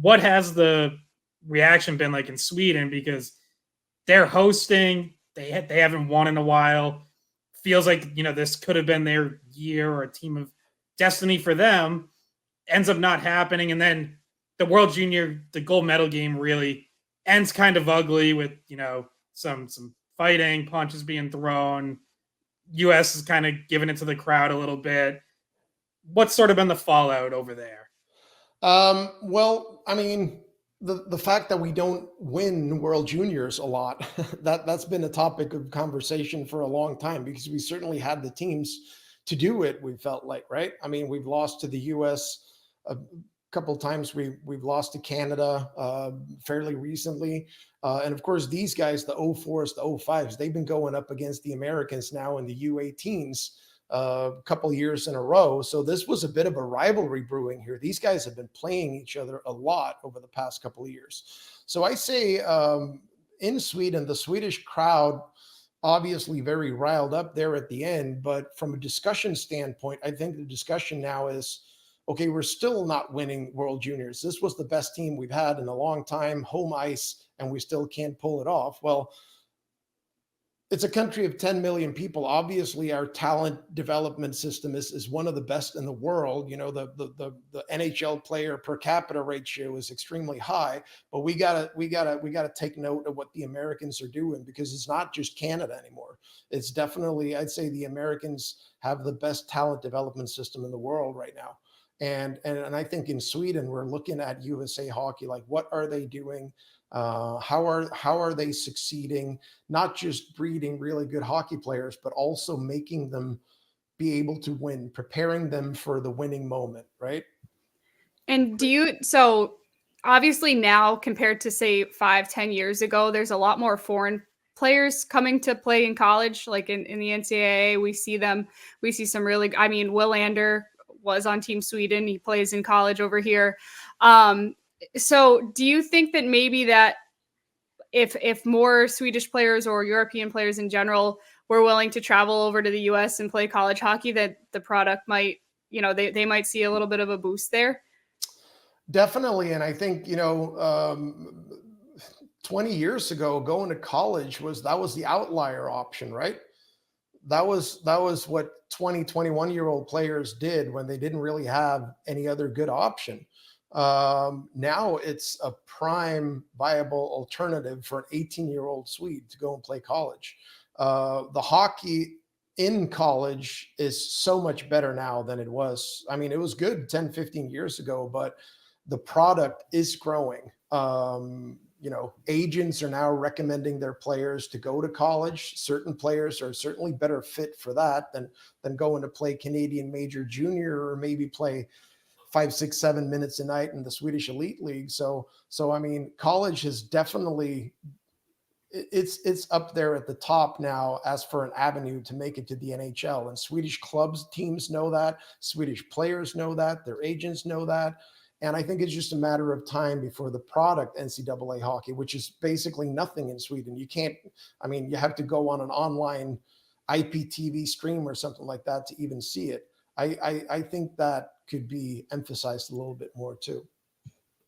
what has the reaction been like in Sweden? Because they're hosting, they haven't won in a while. Feels like, this could have been their year or a team of destiny for them. Ends up not happening. And then the World Junior, the gold medal game really ends kind of ugly with, some fighting, punches being thrown. US is kind of giving it to the crowd a little bit. What's sort of been the fallout over there? Well, I mean, the fact that we don't win World Juniors a lot, that's been a topic of conversation for a long time because we certainly had the teams to do it, we felt like, right? I mean, we've lost to the US a couple of times. We've lost to Canada fairly recently. And of course, these guys, the 04s, the 05s, they've been going up against the Americans now in the U18s a couple years in a row. So this was a bit of a rivalry brewing here. These guys have been playing each other a lot over the past couple of years. So I say in Sweden, the Swedish crowd, obviously very riled up there at the end. But from a discussion standpoint, I think the discussion now is, okay, we're still not winning World Juniors. This was the best team we've had in a long time, home ice, and we still can't pull it off. Well, it's a country of 10 million people. Obviously, our talent development system is one of the best in the world. The NHL player per capita ratio is extremely high, but we gotta take note of what the Americans are doing, because it's not just Canada anymore. It's definitely, I'd say, the Americans have the best talent development system in the world right now. And I think in Sweden, we're looking at USA Hockey, like, what are they doing? How are they succeeding? Not just breeding really good hockey players, but also making them be able to win, preparing them for the winning moment, right? And so obviously now compared to say 5-10 years ago, there's a lot more foreign players coming to play in college, like in the NCAA. We see some really, Willander was on Team Sweden. He plays in college over here. So do you think that maybe that if more Swedish players or European players in general were willing to travel over to the US and play college hockey, that the product might, they might see a little bit of a boost there? Definitely. And I think, 20 years ago, going to college was the outlier option, right? That was what 20, 21-year-old players did when they didn't really have any other good option. Now it's a prime viable alternative for an 18-year-old Swede to go and play college. The hockey in college is so much better now than it was. I mean, it was good 10, 15 years ago, but the product is growing. Agents are now recommending their players to go to college. Certain players are certainly better fit for that than going to play Canadian Major Junior, or maybe play 5, 6, 7 minutes a night in the Swedish Elite League. So I mean, college has definitely, it's up there at the top now as for an avenue to make it to the NHL. And Swedish clubs, teams know that. Swedish players know that. Their agents know that. And I think it's just a matter of time before the product NCAA hockey, which is basically nothing in Sweden. You can't, I mean, you have to go on an online IPTV stream or something like that to even see it. I think that could be emphasized a little bit more too.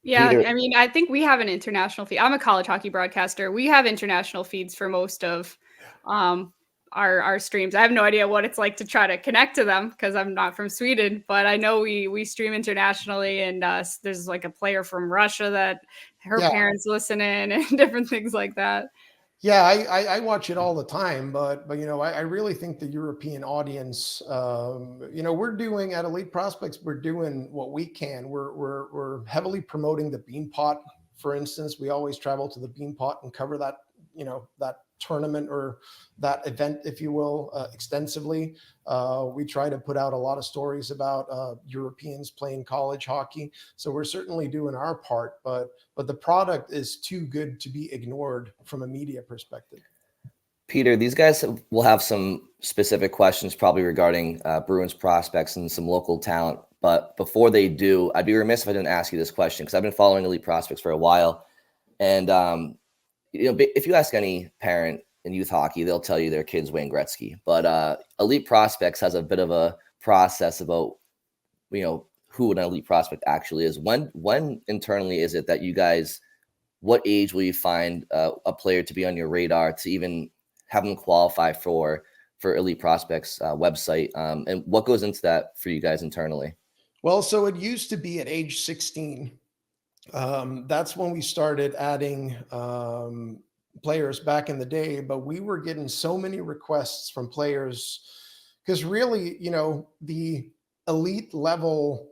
Yeah, Peter, I mean, I think we have an international feed. I'm a college hockey broadcaster. We have international feeds for most of our streams. I have no idea what it's like to try to connect to them because I'm not from Sweden, but I know we stream internationally, and there's like a player from Russia that her Yeah. parents listen in and different things like that. Yeah, I watch it all the time, but you know, I really think the European audience, you know, we're doing at Elite Prospects, we're doing what we can. We're heavily promoting the Beanpot, for instance. We always travel to the Beanpot and cover that, you know, that tournament or that event, if you will, extensively. We try to put out a lot of stories about Europeans playing college hockey. So we're certainly doing our part, but the product is too good to be ignored from a media perspective. Peter, these guys will have some specific questions probably regarding Bruins prospects and some local talent. But before they do, I'd be remiss if I didn't ask you this question because I've been following Elite Prospects for a while. And you know, if you ask any parent in youth hockey, they'll tell you their kid's Wayne Gretzky. But Elite Prospects has a bit of a process about, you know, who an elite prospect actually is. When internally is it that you guys, what age will you find a player to be on your radar to even have them qualify for Elite Prospects website? And what goes into that for you guys internally? Well, so it used to be at age 16. That's when we started adding players back in the day, but we were getting so many requests from players because really, you know, the elite level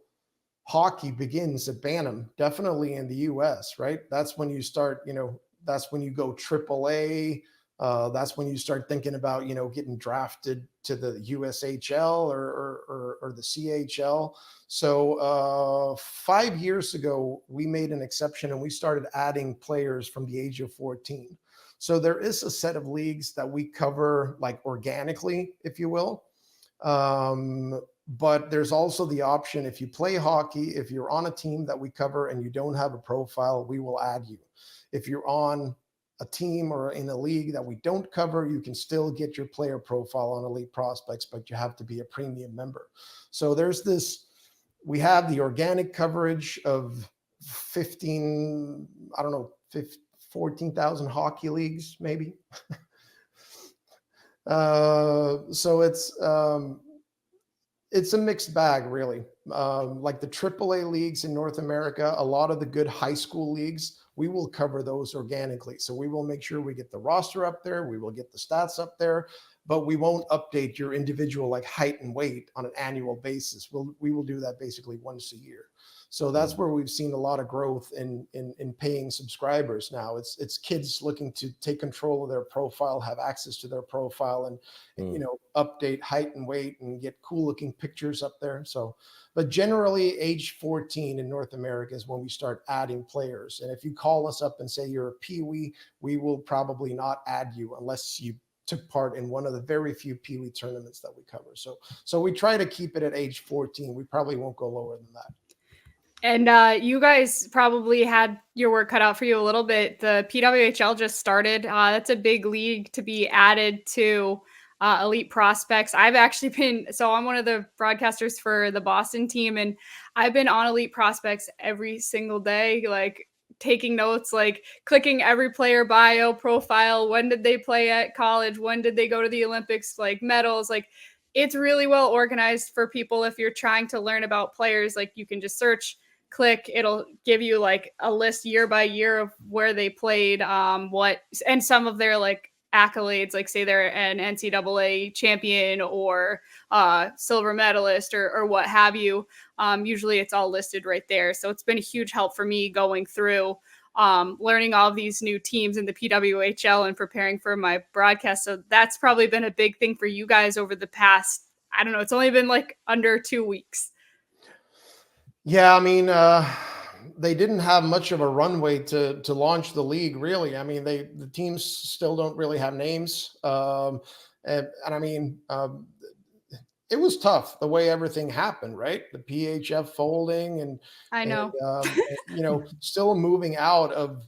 hockey begins at Bantam, definitely in the US, right? That's when you start, you know, that's when you go AAA. That's when you start thinking about, you know, getting drafted to the USHL or the CHL. So 5 years ago, we made an exception and we started adding players from the age of 14. So there is a set of leagues that we cover like organically, if you will. But there's also the option, if you play hockey, if you're on a team that we cover and you don't have a profile, we will add you. If you're on a team or in a league that we don't cover, you can still get your player profile on Elite Prospects, but you have to be a premium member. So there's this, we have the organic coverage of 15, I don't know, 14,000 hockey leagues, maybe. So it's a mixed bag, really. Like the AAA leagues in North America, a lot of the good high school leagues, we will cover those organically. So we will make sure we get the roster up there, we will get the stats up there, but we won't update your individual like height and weight on an annual basis. We will do that basically once a year. So that's where we've seen a lot of growth in paying subscribers now. It's kids looking to take control of their profile, have access to their profile, and you know, update height and weight and get cool looking pictures up there. So, but generally age 14 in North America is when we start adding players. And if you call us up and say you're a peewee, we will probably not add you unless you took part in one of the very few peewee tournaments that we cover. So we try to keep it at age 14. We probably won't go lower than that. And you guys probably had your work cut out for you a little bit. The PWHL just started. That's a big league to be added to Elite Prospects. I've actually been, so I'm one of the broadcasters for the Boston team, and I've been on Elite Prospects every single day, like taking notes, like clicking every player bio profile. When did they play at college? When did they go to the Olympics? Like medals, like it's really well organized for people. If you're trying to learn about players, like you can just search, click, it'll give you like a list year by year of where they played, what, and some of their like accolades, like say they're an NCAA champion or silver medalist or what have you. Usually it's all listed right there. So it's been a huge help for me going through learning all of these new teams in the PWHL and preparing for my broadcast. So that's probably been a big thing for you guys over the past, I don't know, it's only been like under 2 weeks. Yeah, I mean, they didn't have much of a runway to launch the league, really. I mean, the teams still don't really have names, and I mean, it was tough the way everything happened, right? The PHF folding I and know. still moving out of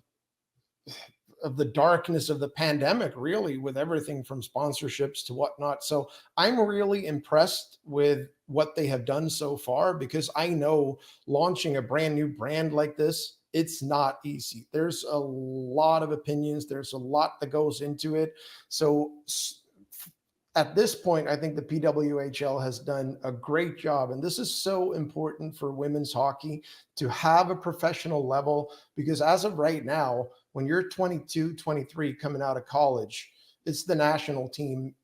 the darkness of the pandemic, really, with everything from sponsorships to whatnot. So I'm really impressed with what they have done so far, because I know launching a brand new brand like this, it's not easy. There's a lot of opinions, there's a lot that goes into it. So at this point, I think the PWHL has done a great job. And this is so important for women's hockey to have a professional level, because as of right now, when you're 22, 23 coming out of college, it's the national team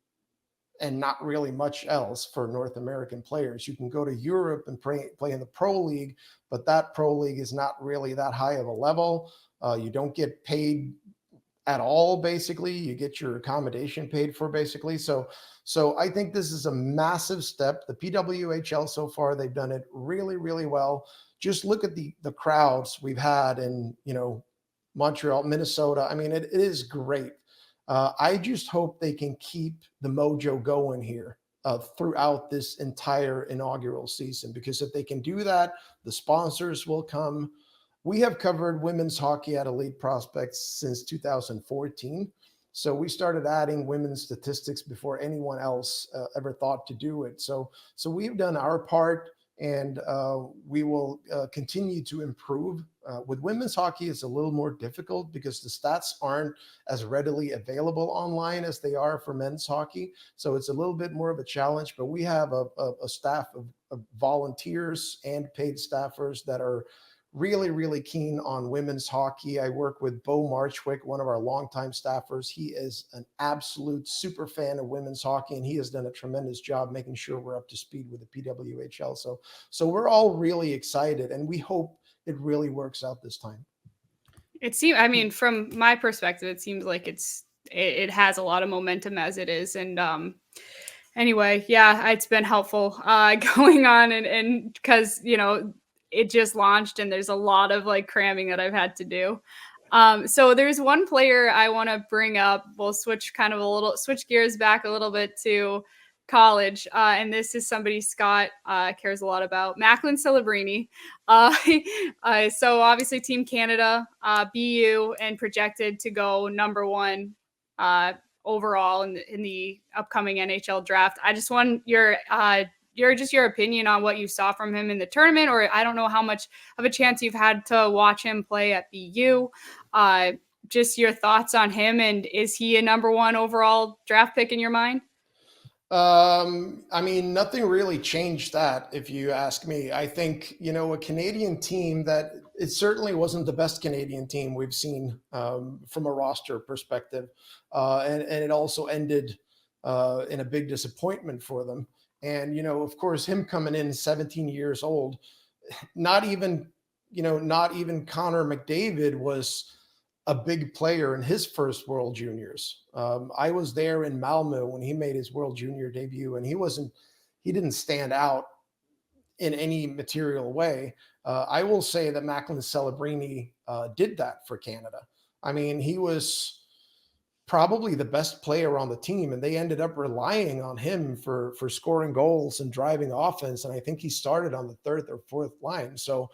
and not really much else for North American players. You can go to Europe and play in the pro league, but that pro league is not really that high of a level. You don't get paid at all. Basically, you get your accommodation paid for, basically. So I think this is a massive step. The PWHL so far, they've done it really, really well. Just look at the crowds we've had in, Montreal, Minnesota. I mean, it is great. I just hope they can keep the mojo going here throughout this entire inaugural season, because if they can do that, the sponsors will come. We have covered women's hockey at Elite Prospects since 2014. So we started adding women's statistics before anyone else ever thought to do it. So we've done our part, and we will continue to improve. With women's hockey, it's a little more difficult because the stats aren't as readily available online as they are for men's hockey. So it's a little bit more of a challenge, but we have a staff of volunteers and paid staffers that are really, really keen on women's hockey. I work with Bo Marchwick, one of our longtime staffers. He is an absolute super fan of women's hockey, and he has done a tremendous job making sure we're up to speed with the PWHL. So we're all really excited, and we hope it really works out this time. It seems, I mean, from my perspective, it seems like it has a lot of momentum as it is. And anyway, yeah, it's been helpful going on, and because, it just launched and there's a lot of like cramming that I've had to do. So there's one player I want to bring up. We'll switch gears back a little bit to college. And this is somebody Scott cares a lot about, Macklin Celebrini. So obviously Team Canada, BU, and projected to go number one overall in the upcoming NHL draft. I just want your opinion on what you saw from him in the tournament, or I don't know how much of a chance you've had to watch him play at BU. Just your thoughts on him, and is he a number one overall draft pick in your mind? I mean, nothing really changed that, if you ask me. I think, a Canadian team that it certainly wasn't the best Canadian team we've seen from a roster perspective. And it also ended in a big disappointment for them. And, of course, him coming in 17 years old, not even Connor McDavid was a big player in his first World Juniors. I was there in Malmö when he made his World Junior debut, and he didn't stand out in any material way. I will say that Macklin Celebrini did that for Canada. I mean, he was probably the best player on the team, and they ended up relying on him for scoring goals and driving offense. And I think he started on the third or fourth line. So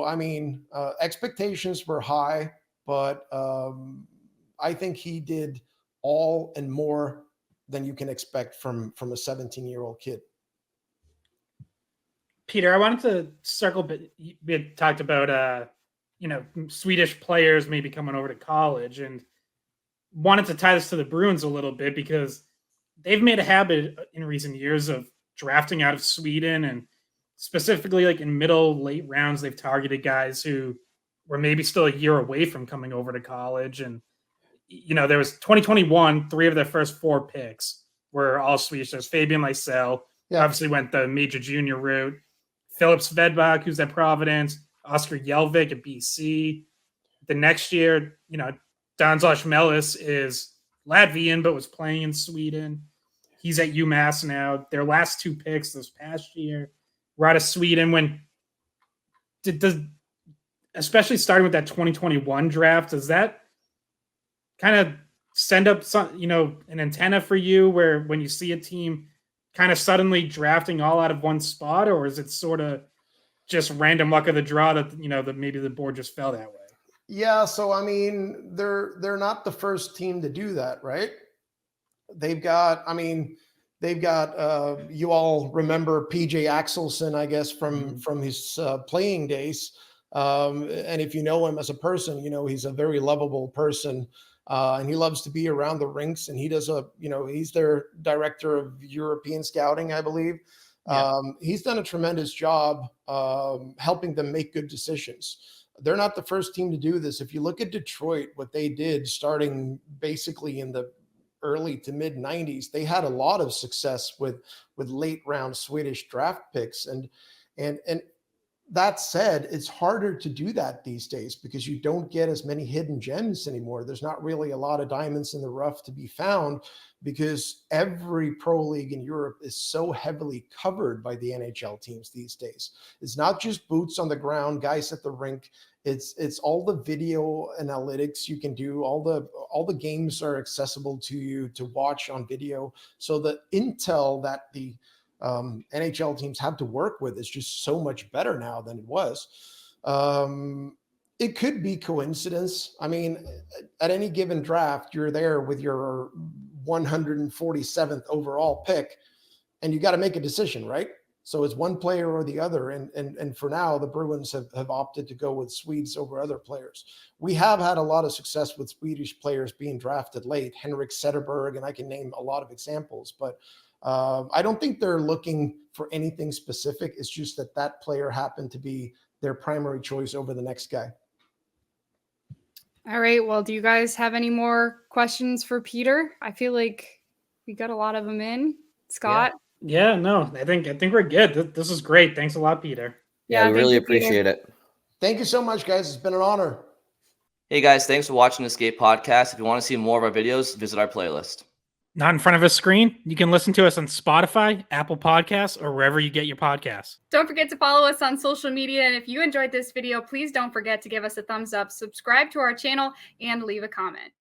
I mean, expectations were high, but I think he did all and more than you can expect from a 17-year-old kid. Peter, I wanted to circle bit. We had talked about Swedish players maybe coming over to college, and wanted to tie this to the Bruins a little bit, because they've made a habit in recent years of drafting out of Sweden, and specifically like in late rounds, they've targeted guys who were maybe still a year away from coming over to college. And, there was 2021, 3 of their first 4 picks were all Swedish. There's Fabian Lysell, obviously went the major junior route. Philip Svedbak, who's at Providence, Oscar Jelvik at BC. The next year, Donzos Melis is Latvian, but was playing in Sweden. He's at UMass now. Their last 2 picks this past year were out of Sweden. Especially starting with that 2021 draft, does that kind of send up some, an antenna for you, where when you see a team kind of suddenly drafting all out of one spot, or is it sort of just random luck of the draw that that maybe the board just fell that way? Yeah, so I mean, they're not the first team to do that, right? They've got, you all remember PJ Axelson, I guess, from his playing days. And if you know him as a person, he's a very lovable person. And he loves to be around the rinks, and he does he's their director of European scouting, I believe. Yeah. He's done a tremendous job helping them make good decisions. They're not the first team to do this. If you look at Detroit, what they did starting basically in the early to mid 90s, they had a lot of success with late round Swedish draft picks. And that said, it's harder to do that these days because you don't get as many hidden gems anymore. There's not really a lot of diamonds in the rough to be found because every pro league in Europe is so heavily covered by the NHL teams these days. It's not just boots on the ground, guys at the rink. It's all the video analytics you can do. All the games are accessible to you to watch on video. So the intel that the NHL teams have to work with is just so much better now than it was. It could be coincidence. I mean, at any given draft, you're there with your 147th overall pick, and you got to make a decision, right? So it's one player or the other. And for now, the Bruins have opted to go with Swedes over other players. We have had a lot of success with Swedish players being drafted late, Henrik Zetterberg, and I can name a lot of examples, but I don't think they're looking for anything specific. It's just that player happened to be their primary choice over the next guy. All right. Well, do you guys have any more questions for Peter? I feel like we got a lot of them in. Scott? Yeah, no, I think we're good. This is great. Thanks a lot, Peter. Yeah, we really appreciate it. Thank you so much, guys. It's been an honor. Hey guys, thanks for watching the Skate Podcast. If you want to see more of our videos, visit our playlist. Not in front of a screen? You can listen to us on Spotify, Apple Podcasts, or wherever you get your podcasts. Don't forget to follow us on social media. And if you enjoyed this video, please don't forget to give us a thumbs up, subscribe to our channel, and leave a comment.